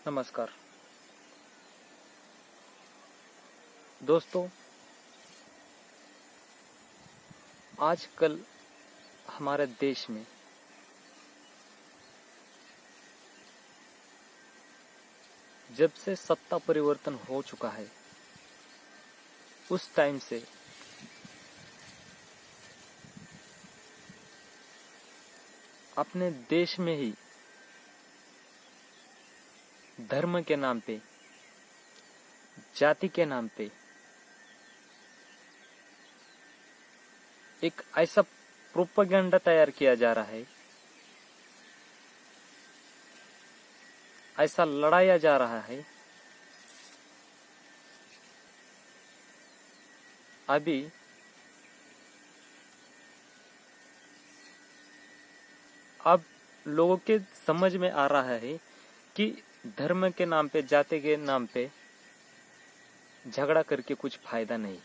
नमस्कार दोस्तों, आजकल हमारे देश में जब से सत्ता परिवर्तन हो चुका है उस टाइम से अपने देश में ही धर्म के नाम पे, जाति के नाम पे एक ऐसा प्रोपेगेंडा तैयार किया जा रहा है, ऐसा लड़ाया जा रहा है। अभी अब लोगों के समझ में आ रहा है कि धर्म के नाम पे, जाति के नाम पे झगड़ा करके कुछ फायदा नहीं।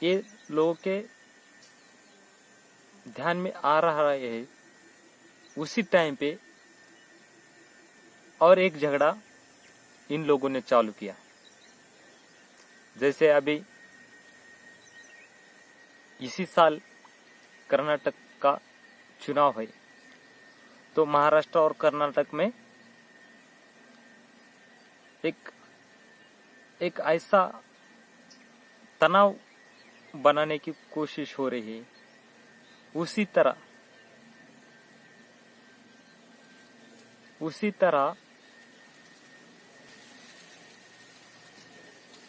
ये लोगों के ध्यान में आ रहा है। उसी टाइम पे और एक झगड़ा इन लोगों ने चालू किया। जैसे अभी इसी साल कर्नाटक का चुनाव है, तो महाराष्ट्र और कर्नाटक में एक ऐसा तनाव बनाने की कोशिश हो रही है। उसी तरह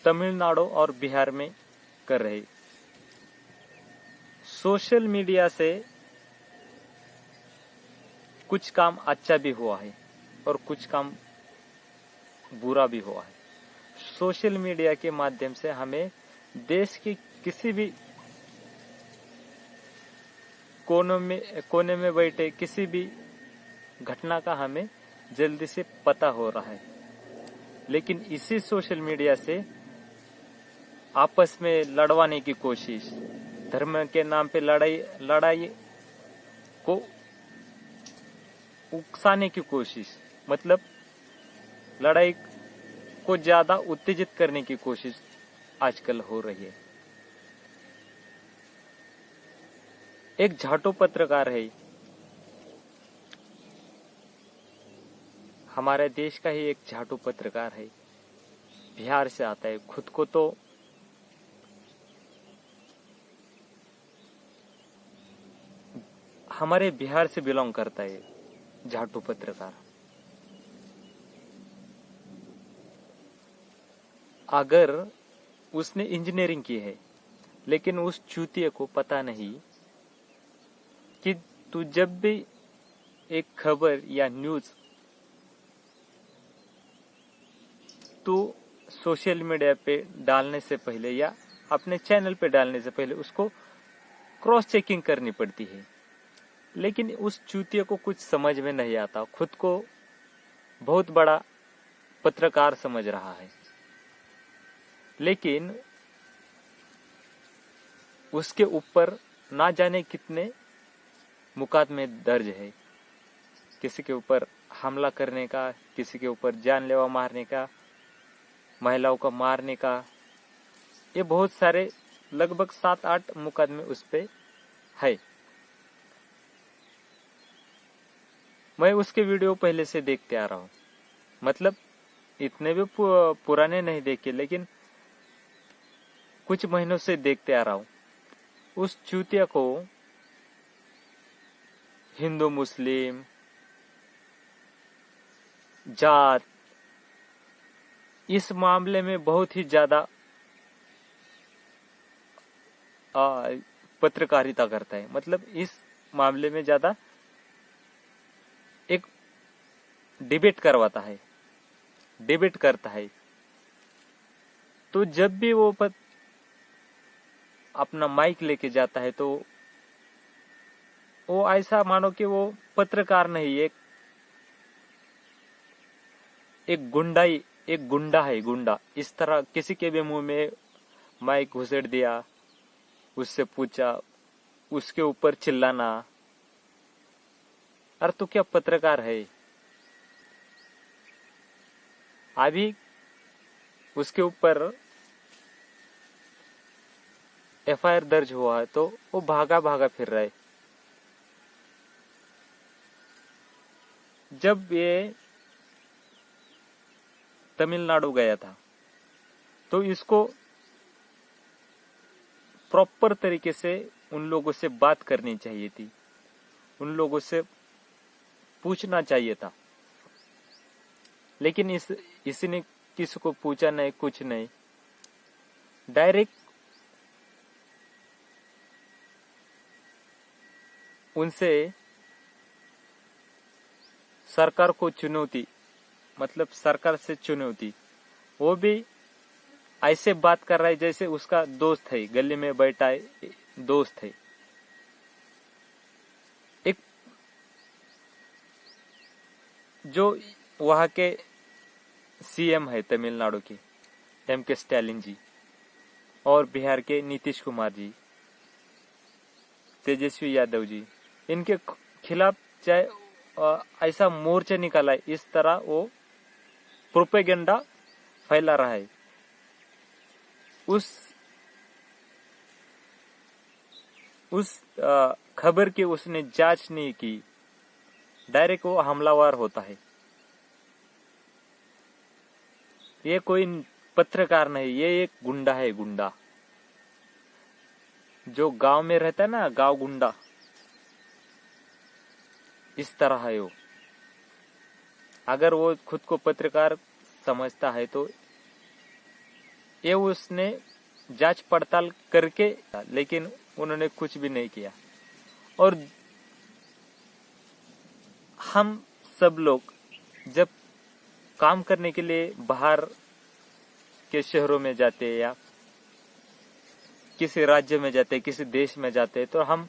तमिलनाडु और बिहार में कर रहे। सोशल मीडिया से कुछ काम अच्छा भी हुआ है और कुछ काम बुरा भी हुआ है। सोशल मीडिया के माध्यम से हमें देश के किसी भी कोने में बैठे किसी भी घटना का हमें जल्दी से पता हो रहा है। लेकिन इसी सोशल मीडिया से आपस में लड़वाने की कोशिश, धर्म के नाम पे लड़ाई को उकसाने की कोशिश, मतलब लड़ाई को ज्यादा उत्तेजित करने की कोशिश आजकल हो रही है। एक झाटू पत्रकार है, हमारे देश का ही एक झाटू पत्रकार है, बिहार से आता है। खुद को तो हमारे बिहार से बिलोंग करता है झाटू पत्रकार। अगर उसने इंजीनियरिंग की है, लेकिन उस चूतिए को पता नहीं कि तू जब भी एक खबर या न्यूज तू सोशल मीडिया पे डालने से पहले या अपने चैनल पे डालने से पहले उसको क्रॉस चेकिंग करनी पड़ती है। लेकिन उस चूतिए को कुछ समझ में नहीं आता, खुद को बहुत बड़ा पत्रकार समझ रहा है। लेकिन उसके ऊपर ना जाने कितने मुकदमे दर्ज है, किसी के ऊपर हमला करने का, किसी के ऊपर जानलेवा मारने का, महिलाओं को मारने का। ये बहुत सारे, लगभग 7-8 मुकदमे उस पे है। मैं उसके वीडियो पहले से देखते आ रहा हूँ, मतलब इतने भी पुराने नहीं देखे, लेकिन कुछ महीनों से देखते आ रहा हूँ। उस चूतिया को हिंदू मुस्लिम, जात, इस मामले में बहुत ही ज्यादा पत्रकारिता करता है। मतलब इस मामले में ज्यादा एक डिबेट करता है। तो जब भी वो अपना माइक लेके जाता है तो वो ऐसा मानो कि वो पत्रकार नहीं, एक गुंडा है, गुंडा। इस तरह किसी के भी मुंह में माइक घुसेड़ दिया, उससे पूछा, उसके ऊपर चिल्लाना। अरे तो क्या पत्रकार है? अभी उसके ऊपर एफआईआर दर्ज हुआ है तो वो भागा भागा फिर रहा है। जब ये तमिलनाडु गया था तो इसको प्रॉपर तरीके से उन लोगों से बात करनी चाहिए थी, उन लोगों से पूछना चाहिए था, लेकिन इसी ने किसी को पूछा नहीं, कुछ नहीं, डायरेक्ट उनसे सरकार को चुनौती, मतलब सरकार से चुनौती, वो भी ऐसे बात कर रहा है जैसे उसका दोस्त है, गली में बैठा है दोस्त है। एक जो वहां के सीएम है तमिलनाडु के एम.के. स्टालिन जी, और बिहार के नीतीश कुमार जी, तेजस्वी यादव जी, इनके खिलाफ चाहे ऐसा मोर्चा निकाला है, इस तरह वो प्रोपेगेंडा फैला रहा है। उस खबर की उसने जांच नहीं की, डायरेक्ट वो हमलावर होता है। ये कोई पत्रकार नहीं, ये एक गुंडा है, गुंडा जो गांव में रहता है ना, गांव गुंडा, इस तरह है वो। अगर वो खुद को पत्रकार समझता है तो ये उसने जांच पड़ताल करके, लेकिन उन्होंने कुछ भी नहीं किया। और हम सब लोग जब काम करने के लिए बाहर के शहरों में जाते हैं या किसी राज्य में जाते हैं, किसी देश में जाते हैं, तो हम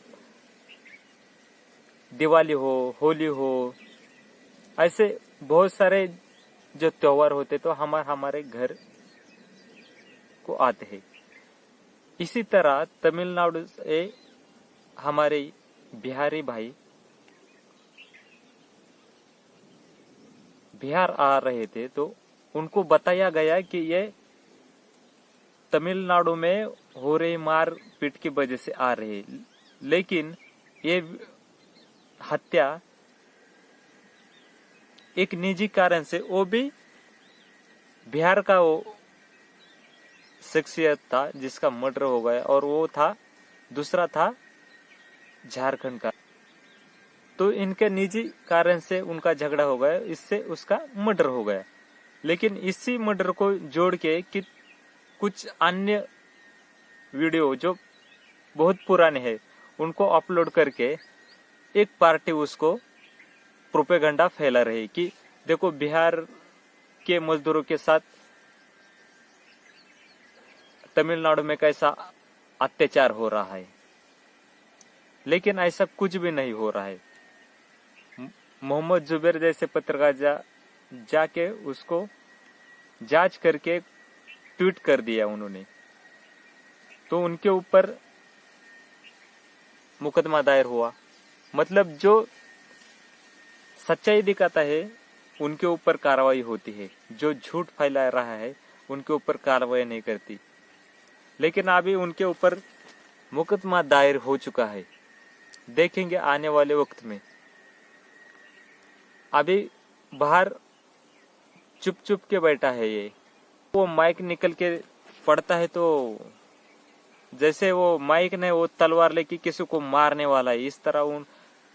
दिवाली हो, होली हो, ऐसे बहुत सारे जो त्योहार होते तो हमारे घर को आते हैं। इसी तरह तमिलनाडु से हमारे बिहारी भाई बिहार आ रहे थे तो उनको बताया गया कि ये तमिलनाडु में हो रही मार पीट की वजह से आ रहे, लेकिन ये हत्या एक निजी कारण से, वो भी बिहार का वो शख्सियत था जिसका मर्डर हो गया, और वो था दूसरा था झारखंड का। तो इनके निजी कारण से उनका झगड़ा हो गया, इससे उसका मर्डर हो गया। लेकिन इसी मर्डर को जोड़ के कि कुछ अन्य वीडियो जो बहुत पुराने हैं उनको अपलोड करके एक पार्टी उसको प्रोपेगेंडा फैला रही कि देखो बिहार के मजदूरों के साथ तमिलनाडु में कैसा अत्याचार हो रहा है। लेकिन ऐसा कुछ भी नहीं हो रहा है। मोहम्मद जुबैर जैसे पत्रकार जाके उसको जांच करके ट्वीट कर दिया उन्होंने, तो उनके ऊपर मुकदमा दायर हुआ। मतलब जो सच्चाई दिखाता है उनके ऊपर कार्रवाई होती है, जो झूठ फैला रहा है उनके ऊपर कार्रवाई नहीं करती। लेकिन अभी उनके ऊपर मुकदमा दायर हो चुका है, देखेंगे आने वाले वक्त में। अभी बाहर चुप चुप के बैठा है ये, वो माइक निकल के पड़ता है तो जैसे वो माइक ने वो तलवार लेके किसी को मारने वाला है, इस तरह उन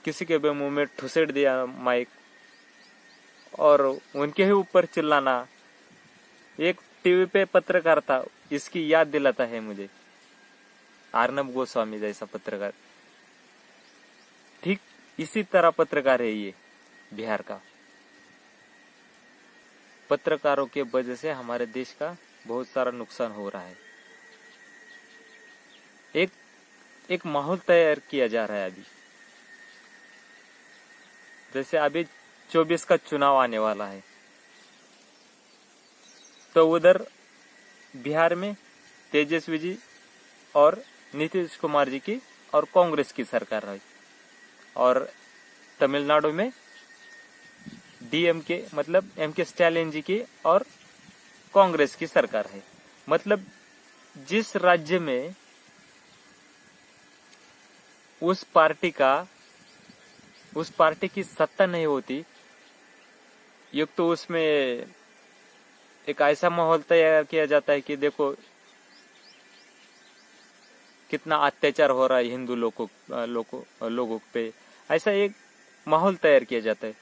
किसी के भी मुंह में ठुसेड़ दिया माइक और उनके ही ऊपर चिल्लाना। एक टीवी पे पत्रकार था, इसकी याद दिलाता है मुझे, अर्नब गोस्वामी जैसा पत्रकार। ठीक इसी तरह पत्रकार है ये बिहार का। पत्रकारों के वजह से हमारे देश का बहुत सारा नुकसान हो रहा है। एक माहौल तैयार किया जा रहा है अभी। जैसे अभी 24 का चुनाव आने वाला है, तो उधर बिहार में तेजस्वी जी और नीतीश कुमार जी की और कांग्रेस की सरकार रही, और तमिलनाडु में डीएमके मतलब एम.के. स्टालिन जी की और कांग्रेस की सरकार है। मतलब जिस राज्य में उस पार्टी की सत्ता नहीं होती, एक तो उसमें एक ऐसा माहौल तैयार किया जाता है कि देखो कितना अत्याचार हो रहा है हिंदू लोगों पे, ऐसा एक माहौल तैयार किया जाता है।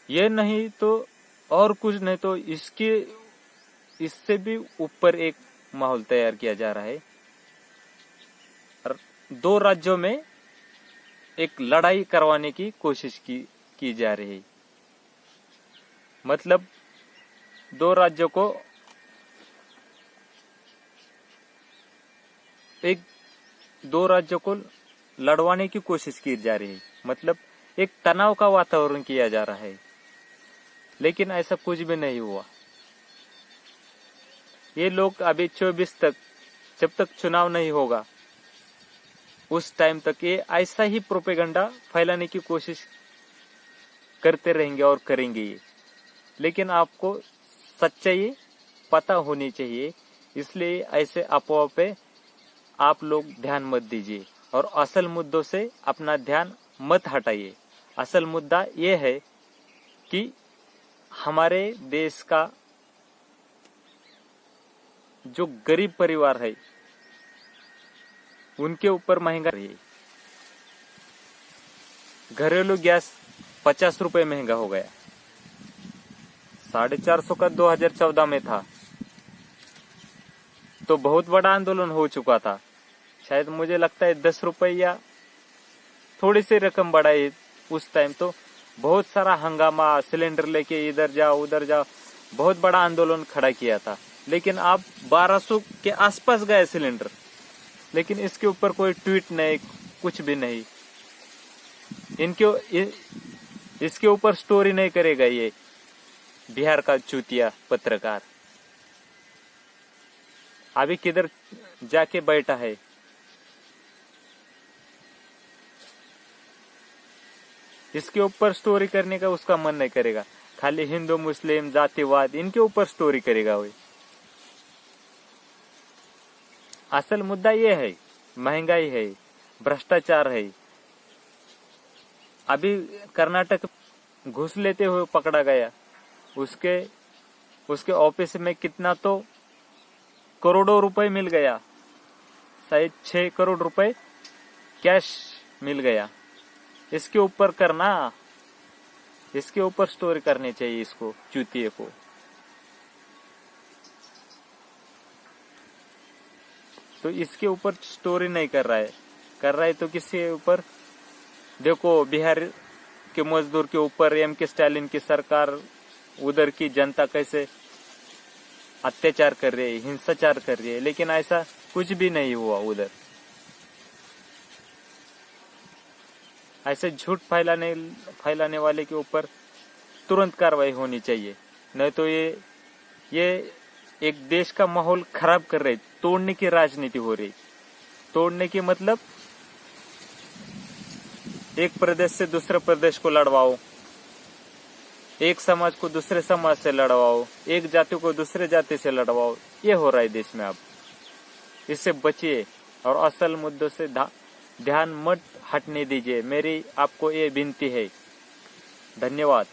ये नहीं तो और कुछ नहीं तो इससे भी ऊपर एक माहौल तैयार किया जा रहा है। दो राज्यों में एक लड़ाई करवाने की कोशिश की जा रही है। मतलब दो राज्यों को लड़वाने की कोशिश की जा रही है। मतलब एक तनाव का वातावरण किया जा रहा है, लेकिन ऐसा कुछ भी नहीं हुआ। ये लोग अभी 24 तक, जब तक चुनाव नहीं होगा उस टाइम तक ये ऐसा ही प्रोपेगेंडा फैलाने की कोशिश करते रहेंगे और करेंगे ये। लेकिन आपको सच्चाई पता होनी चाहिए, इसलिए ऐसे अफवाह पे आप लोग ध्यान मत दीजिए और असल मुद्दों से अपना ध्यान मत हटाइए। असल मुद्दा ये है कि हमारे देश का जो गरीब परिवार है उनके ऊपर महंगा है। घरेलू गैस 50 रुपए महंगा हो गया। 450 का 2014 में था तो बहुत बड़ा आंदोलन हो चुका था। शायद मुझे लगता है 10 रुपए या थोड़ी सी रकम बढ़ाई उस टाइम, तो बहुत सारा हंगामा, सिलेंडर लेके इधर जाओ उधर जाओ, बहुत बड़ा आंदोलन खड़ा किया था। लेकिन अब 1200 के आसपास गए सिलेंडर, लेकिन इसके ऊपर कोई ट्वीट नहीं, कुछ भी नहीं। इसके ऊपर स्टोरी नहीं करेगा ये बिहार का चूतिया पत्रकार। अभी किधर जाके बैठा है। इसके ऊपर स्टोरी करने का उसका मन नहीं करेगा। खाली हिंदू मुस्लिम जातिवाद इनके ऊपर स्टोरी करेगा वो। असल मुद्दा ये है, महंगाई है, भ्रष्टाचार है। अभी कर्नाटक घूस लेते हुए पकड़ा गया, उसके ऑफिस में कितना तो करोड़ों रुपए मिल गया, शायद 6 करोड़ रुपए कैश मिल गया। इसके ऊपर स्टोरी करनी चाहिए इसको, चूतिए को। तो इसके ऊपर स्टोरी नहीं कर रहा है तो किसके ऊपर? देखो बिहार के मजदूर के ऊपर M.K. स्टालिन की सरकार, उधर की जनता कैसे अत्याचार कर रही है, हिंसाचार कर रही है, लेकिन ऐसा कुछ भी नहीं हुआ उधर। ऐसे झूठ फैलाने वाले के ऊपर तुरंत कार्रवाई होनी चाहिए, नहीं तो ये एक देश का माहौल खराब कर रहे, तोड़ने की राजनीति हो रही। तोड़ने की मतलब एक प्रदेश से दूसरे प्रदेश को लड़वाओ, एक समाज को दूसरे समाज से लड़वाओ, एक जाति को दूसरे जाति से लड़वाओ। ये हो रहा है देश में अब। इससे बचिए और असल मुद्दों से ध्यान मत हटने दीजिए। मेरी आपको ये विनती है। धन्यवाद।